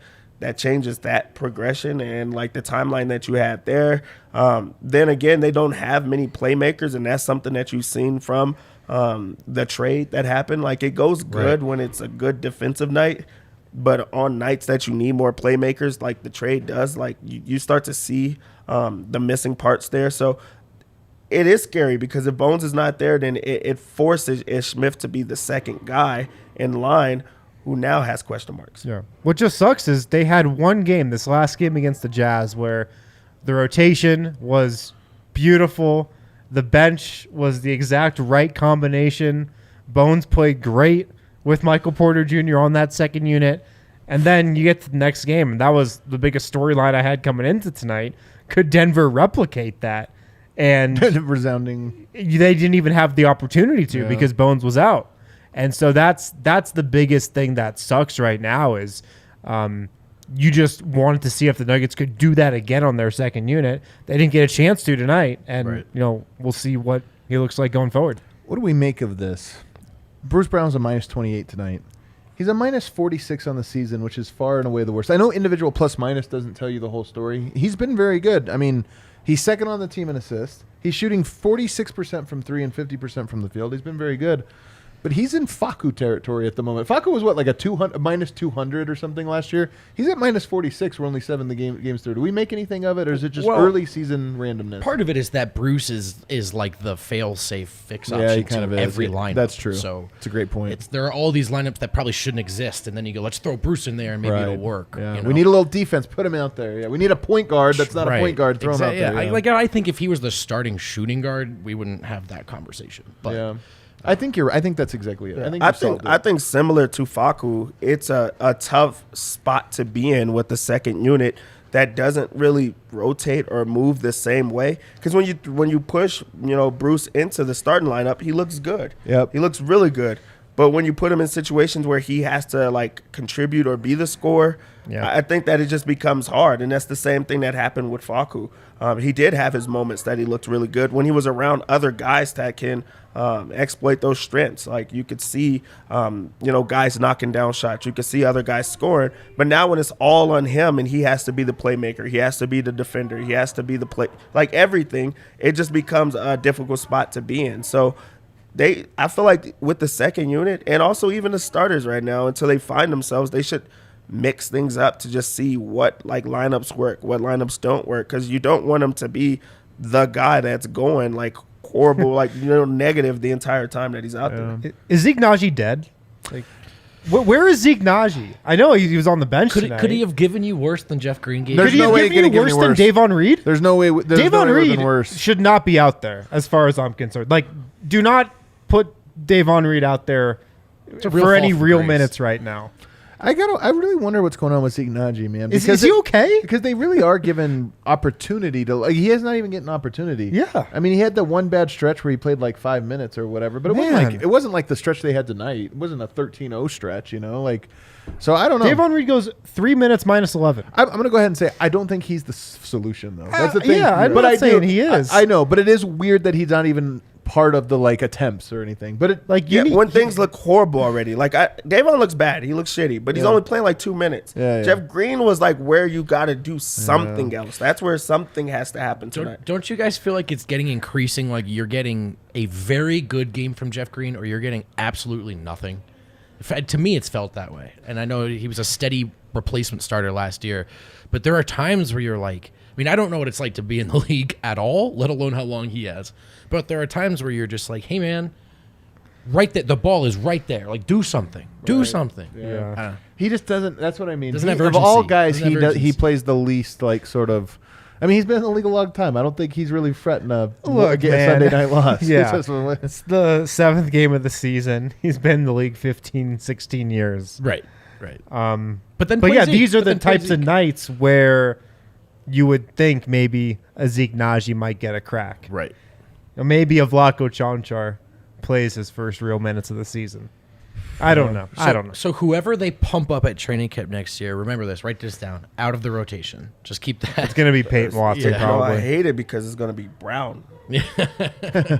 changes that progression and like the timeline that you had there. Then again, they don't have many playmakers, and that's something that you've seen from the trade that happened. Like it goes good when it's a good defensive night, but on nights that you need more playmakers, like the trade does, like you start to see the missing parts there. So it is scary because if Bones is not there, then it forces Ish Smith to be the second guy in line who now has question marks. Yeah. What just sucks is they had one game, this last game against the Jazz, where the rotation was beautiful. The bench was the exact right combination. Bones played great with Michael Porter Jr. on that second unit. And then you get to the next game, and that was the biggest storyline I had coming into tonight. Could Denver replicate that? And resounding. They didn't even have the opportunity to because Bones was out. And so that's the biggest thing that sucks right now is you just wanted to see if the Nuggets could do that again on their second unit. They didn't get a chance to tonight, and we'll see what he looks like going forward. What do we make of this? Bruce Brown's a minus 28 tonight. He's a minus 46 on the season, which is far and away the worst. I know individual plus-minus doesn't tell you the whole story. He's been very good. I mean, he's second on the team in assists. He's shooting 46% from three and 50% from the field. He's been very good. But he's in Facu territory at the moment. Facu was what, like a minus 200 or something last year? He's at minus 46. We're only 7 games through. Do we make anything of it, or is it just early season randomness? Part of it is that Bruce is like the fail-safe fix option he kind to of every is. lineup. That's true. So it's a great point. There are all these lineups that probably shouldn't exist, and then you go, let's throw Bruce in there, and maybe it'll work. Yeah. You know? We need a little defense. Put him out there. Yeah, we need a point guard that's not a point guard. Throw him out there. Yeah. I think if he was the starting shooting guard, we wouldn't have that conversation. But yeah. I think that's exactly it. Yeah. I think similar to Facu, it's a tough spot to be in with the second unit that doesn't really rotate or move the same way. Because when you push Bruce into the starting lineup, he looks good. Yep. He looks really good. But when you put him in situations where he has to like contribute or be the scorer, I think that it just becomes hard. And that's the same thing that happened with Facu. He did have his moments that he looked really good when he was around other guys that can exploit those strengths. Like you could see, guys knocking down shots. You could see other guys scoring. But now when it's all on him and he has to be the playmaker, he has to be the defender, he has to be the like everything, it just becomes a difficult spot to be in. So I feel like with the second unit and also even the starters right now, until they find themselves, they should mix things up to just see what like lineups work, what lineups don't work, because you don't want him to be the guy that's going like horrible, like negative the entire time that he's out there. Is Zeke Naji dead? Like, where is Zeke Naji? I know he was on the bench tonight. Could he have given you worse than Jeff Green gave? There's Could he no have way given you worse than Davon Reed? There's no way. Davon Reed worse. should not be out there, as far as I'm concerned. Like, do not put Davon Reed out there for any real minutes right now. I really wonder what's going on with Zeke Naji, man. Is he okay? Because they really are given opportunity to. Like, he is not even getting opportunity. Yeah, I mean, he had the one bad stretch where he played like 5 minutes or whatever, but it wasn't like the stretch they had tonight. It wasn't a 13-0 stretch, like. So I don't know. Davon Reed goes 3 minutes minus 11. I'm going to go ahead and say I don't think he's the solution, though. That's the thing. Yeah, I'm not saying he is. I know, but it is weird that he's not even part of the like attempts or anything. But when things look horrible already, like Davon looks bad, he looks shitty, but he's only playing like 2 minutes. Jeff Green was like where you got to do something else. That's where something has to happen tonight. Don't you guys feel like it's getting increasing? Like you're getting a very good game from Jeff Green, or you're getting absolutely nothing. To me, it's felt that way, and I know he was a steady replacement starter last year, but there are times where you're like, I mean, I don't know what it's like to be in the league at all, let alone how long he has. But there are times where you're just like, hey, man, right there, the ball is right there. Like, do something. Do something. Yeah. He just doesn't. That's what I mean. Doesn't have of urgency. all guys, Doesn't he plays the least, like, sort of. I mean, he's been in the league a long time. I don't think he's really fretting a Sunday night loss. Yeah. It's the 7th game of the season. He's been in the league 15, 16 years. Right. But these are the types of nights where you would think maybe a Zeke Naji might get a crack. Right. Or maybe a Vlatko Čančar plays his first real minutes of the season. I don't know. So whoever they pump up at training camp next year, remember this, write this down, out of the rotation. Just keep that. It's going to be Peyton Watson probably. I hate it because it's going to be Brown.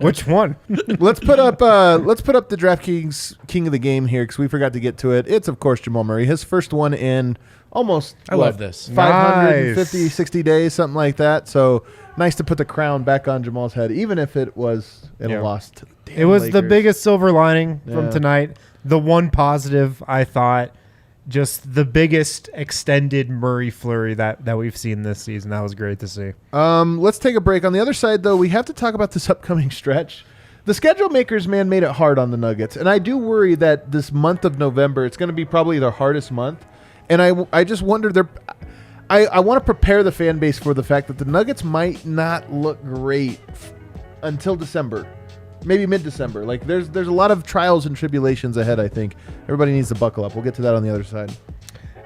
Which one? Let's put up the DraftKings King of the Game here because we forgot to get to it. It's, of course, Jamal Murray. His first one in almost, love this. 550, 60 days, something like that. So nice to put the crown back on Jamal's head, even if it was in a loss to the damn It was Lakers. the biggest silver lining from tonight. The one positive, I thought, just the biggest extended Murray flurry that we've seen this season. That was great to see. Let's take a break. On the other side, though, we have to talk about this upcoming stretch. The schedule makers, man, made it hard on the Nuggets. And I do worry that this month of November, it's going to be probably their hardest month. And I just wonder, I want to prepare the fan base for the fact that the Nuggets might not look great until December. Maybe mid-December. Like there's a lot of trials and tribulations ahead, I think. Everybody needs to buckle up. We'll get to that on the other side.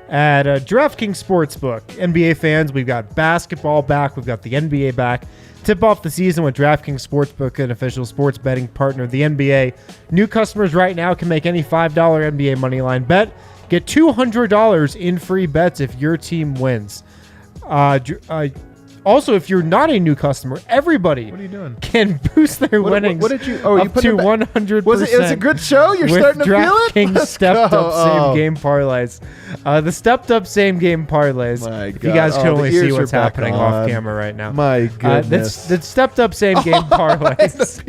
At DraftKings Sportsbook, NBA fans, we've got basketball back. We've got the NBA back. Tip off the season with DraftKings Sportsbook, an official sports betting partner of the NBA. New customers right now can make any $5 NBA moneyline bet Get $200 in free bets if your team wins. Also, if you're not a new customer, everybody What are you doing? can boost their winnings What did you? Oh, you up put to it back. 100%. Was it a good show? You're with starting to feel it? DraftKings Let's stepped go. up same game parlays. The stepped up same game parlays. My If you God. guys can Oh, only the see ears what's are back happening on. off camera right now. My goodness. That's stepped up same game parlays.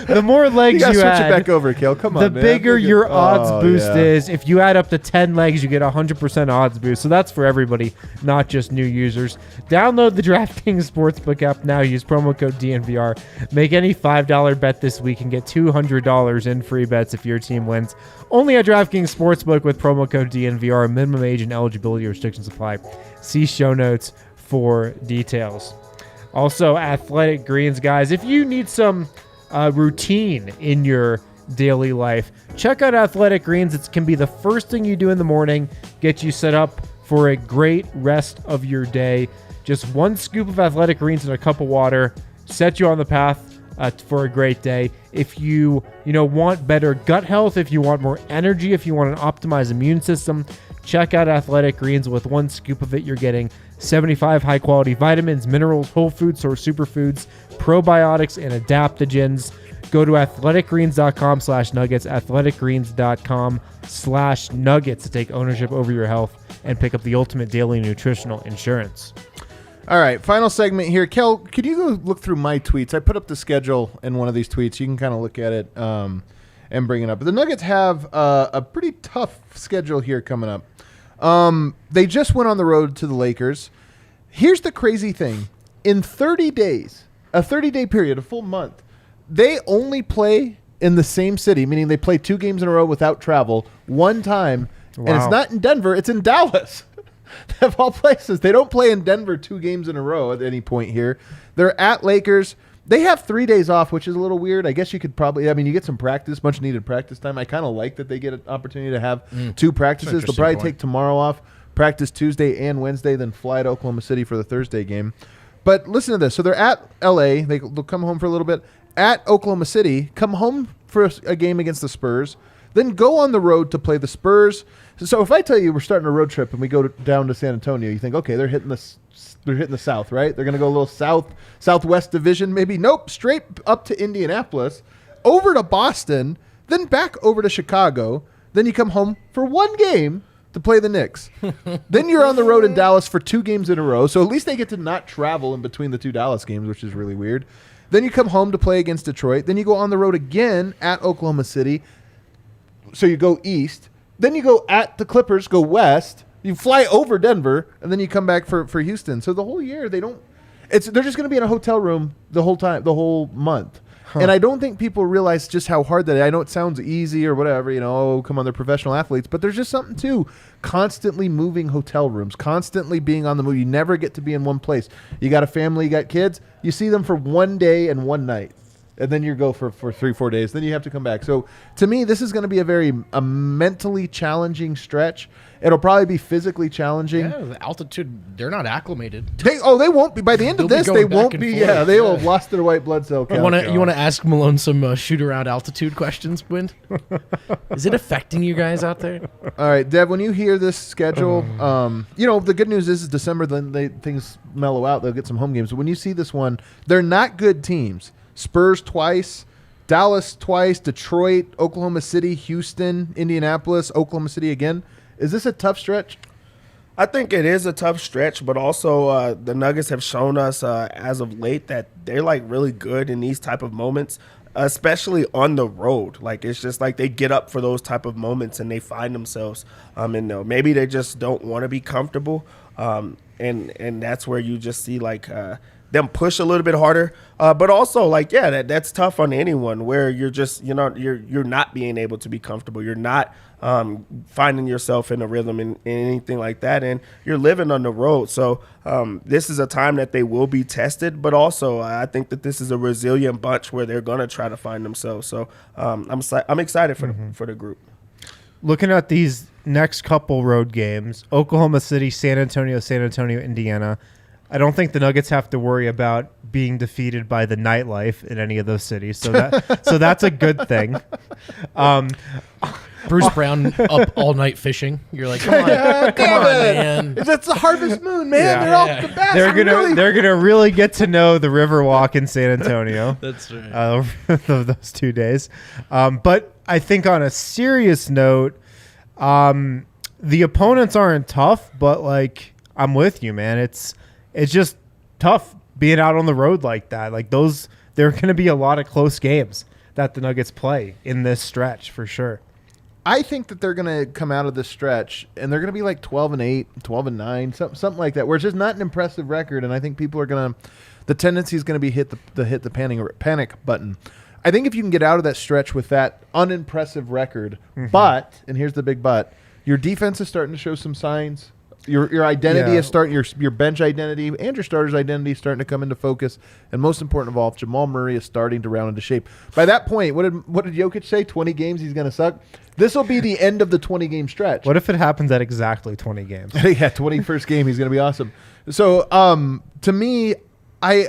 The more legs You gotta you switch add, it back over, Kale. Come on, the man. bigger Look at- your odds Oh, boost yeah. is. If you add up to 10 legs, you get 100% odds boost. So that's for everybody, not just new users. Download the DraftKings Sportsbook app now. Use promo code DNVR. Make any $5 bet this week and get $200 in free bets if your team wins. Only at DraftKings Sportsbook with promo code DNVR. Minimum age and eligibility restrictions apply. See show notes for details. Also, Athletic Greens, guys. If you need some routine in your daily life, check out Athletic Greens. It can be the first thing you do in the morning, get you set up for a great rest of your day. Just one scoop of Athletic Greens in a cup of water, set you on the path for a great day. If you want better gut health, if you want more energy, if you want an optimized immune system, check out Athletic Greens. With one scoop of it, you're getting 75 high-quality vitamins, minerals, whole food source superfoods, probiotics, and adaptogens. Go to athleticgreens.com/nuggets, athleticgreens.com/nuggets to take ownership over your health and pick up the ultimate daily nutritional insurance. All right, final segment here. Kel, could you go look through my tweets? I put up the schedule in one of these tweets. You can kind of look at it and bring it up. The Nuggets have a pretty tough schedule here coming up. They just went on the road to the Lakers. Here's the crazy thing. In 30 days, a 30-day period, a full month, they only play in the same city, meaning they play 2 games in a row without travel one time. Wow. And it's not in Denver. It's in Dallas. Of all places, they don't play in Denver 2 games in a row at any point here. They're at Lakers. They have 3 days off, which is a little weird. I guess you could probably, you get some practice, much needed practice time. I kind of like that they get an opportunity to have 2 practices. They'll probably take tomorrow off, practice Tuesday and Wednesday, then fly to Oklahoma City for the Thursday game. But listen to this. So they're at L.A. They'll come home for a little bit. At Oklahoma City, come home for a game against the Spurs, then go on the road to play the Spurs. So if I tell you we're starting a road trip and we go down to San Antonio, you think, okay, they're hitting the South, right? They're going to go a little Southwest Division, maybe. Nope, straight up to Indianapolis, over to Boston, then back over to Chicago. Then you come home for 1 game to play the Knicks. Then you're on the road in Dallas for 2 games in a row. So at least they get to not travel in between the 2 Dallas games, which is really weird. Then you come home to play against Detroit. Then you go on the road again at Oklahoma City. So you go east. Then you go at the Clippers, go west. You fly over Denver, and then you come back for Houston. So the whole year they're just going to be in a hotel room the whole month. Huh. And I don't think people realize just how hard that is. I know it sounds easy or whatever, come on, they're professional athletes, but there's just something to constantly moving hotel rooms, constantly being on the move. You never get to be in one place. You got a family, you got kids, you see them for 1 day and 1 night. And then you go for 3-4 days. Then you have to come back. So to me, this is going to be a mentally challenging stretch. It'll probably be physically challenging. Yeah, the altitude, they're not acclimated. They won't be. By the end of this, they won't be. Yeah, they will have lost their white blood cell count. You want to ask Malone some shoot-around altitude questions, Wind? Is it affecting you guys out there? All right, Dev, when you hear this schedule, the good news is December, then things mellow out. They'll get some home games. But when you see this one, they're not good teams. Spurs twice, Dallas twice, Detroit, Oklahoma City, Houston, Indianapolis, Oklahoma City again. Is this a tough stretch? I think it is a tough stretch, but also the Nuggets have shown us as of late that they're really good in these type of moments, especially on the road. It's just they get up for those type of moments and they find themselves maybe they just don't want to be comfortable, and that's where you just see them push a little bit harder, but also that's tough on anyone where you're just you're not being able to be comfortable. You're not finding yourself in a rhythm and anything like that, and you're living on the road. So this is a time that they will be tested, but also I think that this is a resilient bunch where they're gonna try to find themselves. So I'm excited for the group. Looking at these next couple road games: Oklahoma City, San Antonio, Indiana. I don't think the Nuggets have to worry about being defeated by the nightlife in any of those cities. So that's a good thing. Bruce Brown up all night fishing. You're like, come on, man. That's the harvest moon, man. Yeah. They're all the best. They're gonna really get to know the Riverwalk in San Antonio. That's right. Over those 2 days. But I think on a serious note, the opponents aren't tough, but like I'm with you, man. It's just tough being out on the road like that. Like there are going to be a lot of close games that the Nuggets play in this stretch for sure. I think that they're going to come out of this stretch and they're going to be like 12-8, 12-9, something like that, where it's just not an impressive record. And I think people are going to, the tendency is going to be hit the panic button. I think if you can get out of that stretch with that unimpressive record, but, and here's the big but, your defense is starting to show some signs. Your identity is starting, your bench identity and your starters' identity is starting to come into focus. And most important of all, Jamal Murray is starting to round into shape. By that point, what did Jokic say? 20 games he's going to suck? This will be the end of the 20-game stretch. What if it happens at exactly 20 games? Yeah, 21st game, he's going to be awesome. So, to me, I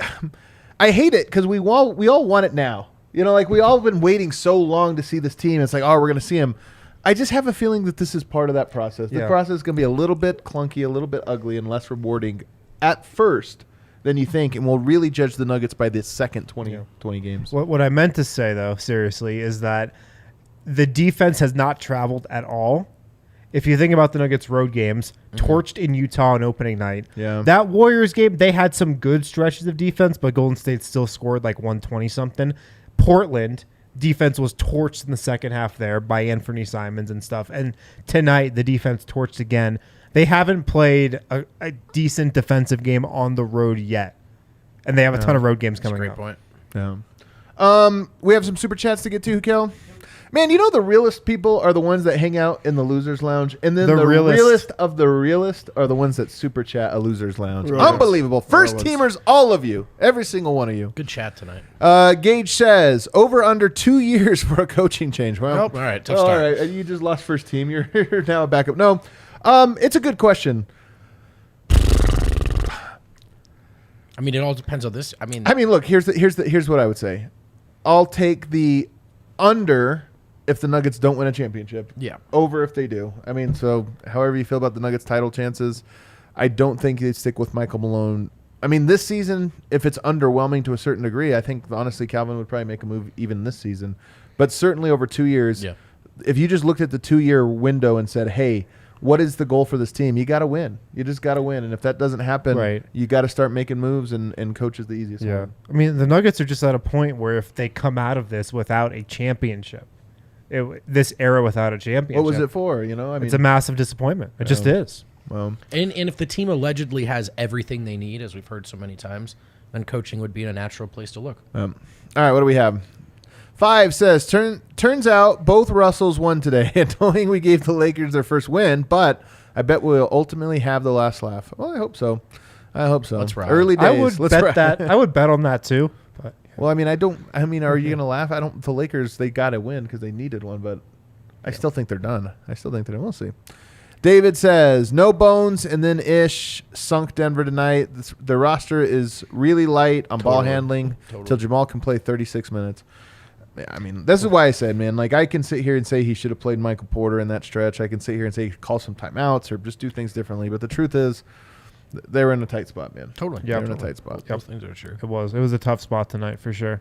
hate it because we all want it now. You know, like we all have been waiting so long to see this team. It's like, oh, we're going to see him. I just have a feeling that this is part of that process. The process is going to be a little bit clunky, a little bit ugly, and less rewarding at first than you think, and we'll really judge the Nuggets by the second 20 games. What I meant to say, though, seriously, is that the defense has not traveled at all. If you think about the Nuggets' road games, torched in Utah on opening night. Yeah. That Warriors game, they had some good stretches of defense, but Golden State still scored like 120-something. Portland, defense was torched in the second half there by Anthony Simons and stuff. And tonight, the defense torched again. They haven't played a decent defensive game on the road yet. And they have a ton of road games coming up. Great point. Yeah. We have some super chats to get to, Kel. Man, you know the realest people are the ones that hang out in the Losers Lounge, and then the realest of the realest are the ones that super chat a Losers Lounge. Unbelievable. First teamers, all of you. Every single one of you. Good chat tonight. Gage says, over under 2 years for a coaching change. Well, all right, tough start. All right, you just lost first team. You're now a backup. No, it's a good question. I mean, it all depends on this. I mean, look, here's what I would say. I'll take the under if the Nuggets don't win a championship. Yeah. Over if they do. I mean, so however you feel about the Nuggets' title chances, I don't think they'd stick with Michael Malone. I mean, this season, if it's underwhelming to a certain degree, I think, honestly, Calvin would probably make a move even this season. But certainly over 2 years, if you just looked at the 2-year window and said, hey, what is the goal for this team? You got to win. You just got to win. And if that doesn't happen, you got to start making moves, and coach is the easiest one. I mean, the Nuggets are just at a point where if they come out of this without a championship, this era without a championship. What was it for? You know, I mean, it's a massive disappointment. It just is. Well, and if the team allegedly has everything they need, as we've heard so many times, then coaching would be a natural place to look. All right, what do we have? 5 says, turns out both Russells won today, knowing we gave the Lakers their first win, but I bet we'll ultimately have the last laugh. Well, I hope so. Let's ride. Early days. I would bet that. I would bet on that too. But, well, are you going to laugh? The Lakers, they got to win because they needed one, but I still think they're done. We'll see. David says, no bones, and then Ish sunk Denver tonight. The roster is really light on ball handling till Jamal can play 36 minutes. I mean, this is why I said, man, like I can sit here and say he should have played Michael Porter in that stretch. I can sit here and say call some timeouts or just do things differently. But the truth is, they were in a tight spot, man. Totally. Yeah, in a tight spot. Those things are true. It was a tough spot tonight for sure.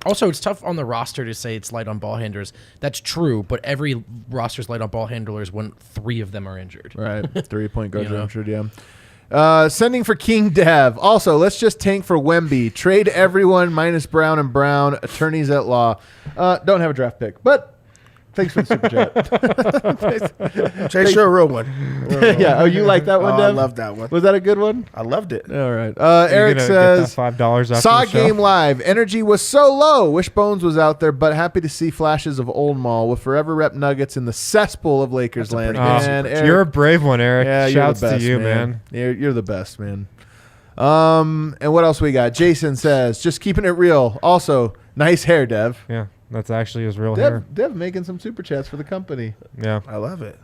Also, it's tough on the roster to say it's light on ball handlers. That's true, but every roster's light on ball handlers when 3 of them are injured. Right. 3-point guards are injured, yeah. Sending for King Dev. Also, let's just tank for Wemby. Trade everyone minus Brown and Brown. Attorneys at law. Don't have a draft pick, but thanks for the super chat. Chase, you're a real one. Yeah. Oh, you like that one, Dev? I love that one. Was that a good one? I loved it. All right. Eric says, $5 after saw the show. game live. Energy was so low. Wish Bones was out there, but happy to see flashes of Old Mall with forever rep Nuggets in the cesspool of Lakers land. Man, Eric, you're a brave one, Eric. yeah, Shouts you're the best, to you, man. You're the best, man. And what else we got? Jason says, just keeping it real. Also, nice hair, Dev. Yeah, that's actually his real hair. Dev making some super chats for the company. Yeah. I love it.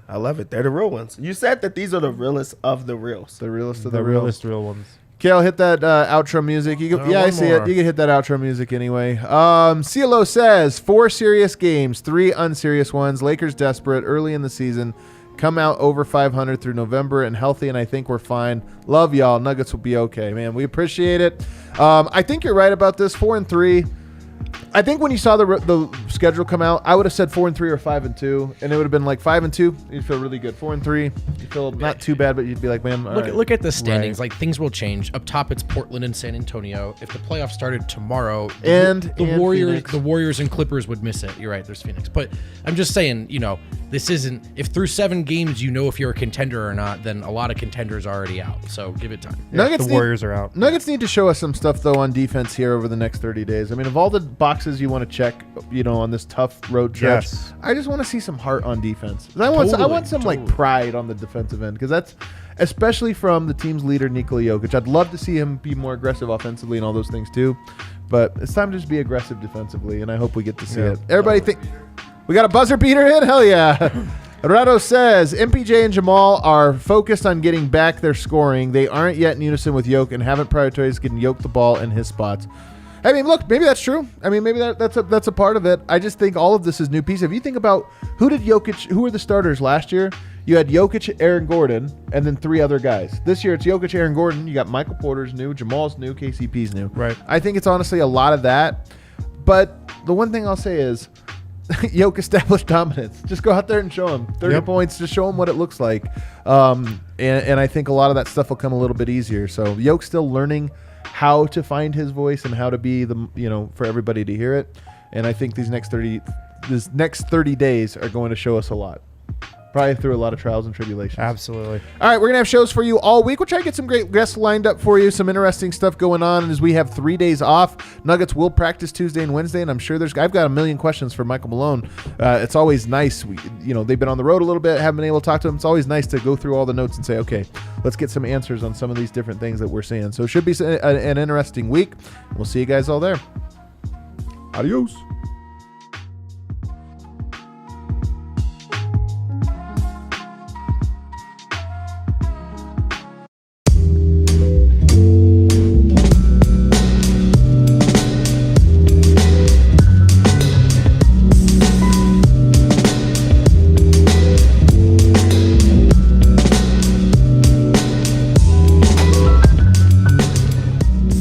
They're the real ones. You said that these are the realest of the reals. The realest of The the real. realest real ones. Kale, hit that outro music. You can, yeah, I one see more. it. You can hit that outro music anyway. CeeLo says 4 serious games, 3 unserious ones. Lakers desperate early in the season. Come out over 500 through November and healthy, and I think we're fine. Love y'all. Nuggets will be okay, man. We appreciate it. I think you're right about this. 4-3. I think when you saw the schedule come out, I would have said 4-3 or 5-2, and it would have been like 5-2. You'd feel really good. 4-3, you feel not too bad, but you'd be like, man, Look at the standings. Like, things will change. Up top, it's Portland and San Antonio. If the playoffs started tomorrow, the Warriors and Clippers would miss it. You're right. There's Phoenix, but I'm just saying, this isn't. If through 7 games you know if you're a contender or not, then a lot of contenders are already out. So give it time. The Warriors are out. Nuggets need to show us some stuff though on defense here over the next 30 days. I mean, of all the boxes you want to check, on this tough road stretch, Yes. I just want to see some heart on defense. I want some like pride on the defensive end, because that's especially from the team's leader Nikola Jokic. I'd love to see him be more aggressive offensively and all those things too, but it's time to just be aggressive defensively, and I hope we get to see it. Everybody think we got a buzzer beater in? Hell yeah. Rado says MPJ and Jamal are focused on getting back their scoring. They aren't yet in unison with Jokic and haven't prioritized getting Jokic the ball in his spots. I mean, look, maybe that's true. I mean, maybe that's a part of it. I just think all of this is new piece. If you think about who were the starters last year? You had Jokic, Aaron Gordon, and then 3 other guys. This year it's Jokic, Aaron Gordon. You got Michael Porter's new, Jamal's new, KCP's new. Right. I think it's honestly a lot of that. But the one thing I'll say is Jokic established dominance. Just go out there and show him 30 points. Just show him what it looks like. And I think a lot of that stuff will come a little bit easier. So Jokic's still learning how to find his voice and how to be for everybody to hear it. And I think these next 30 days are going to show us a lot. Probably through a lot of trials and tribulations. Absolutely. All right, we're going to have shows for you all week. We'll try to get some great guests lined up for you, some interesting stuff going on. And as we have 3 days off, Nuggets will practice Tuesday and Wednesday, and I'm sure I've got a million questions for Michael Malone. It's always nice. They've been on the road a little bit, haven't been able to talk to them. It's always nice to go through all the notes and say, okay, let's get some answers on some of these different things that we're seeing. So it should be an interesting week. We'll see you guys all there. Adios.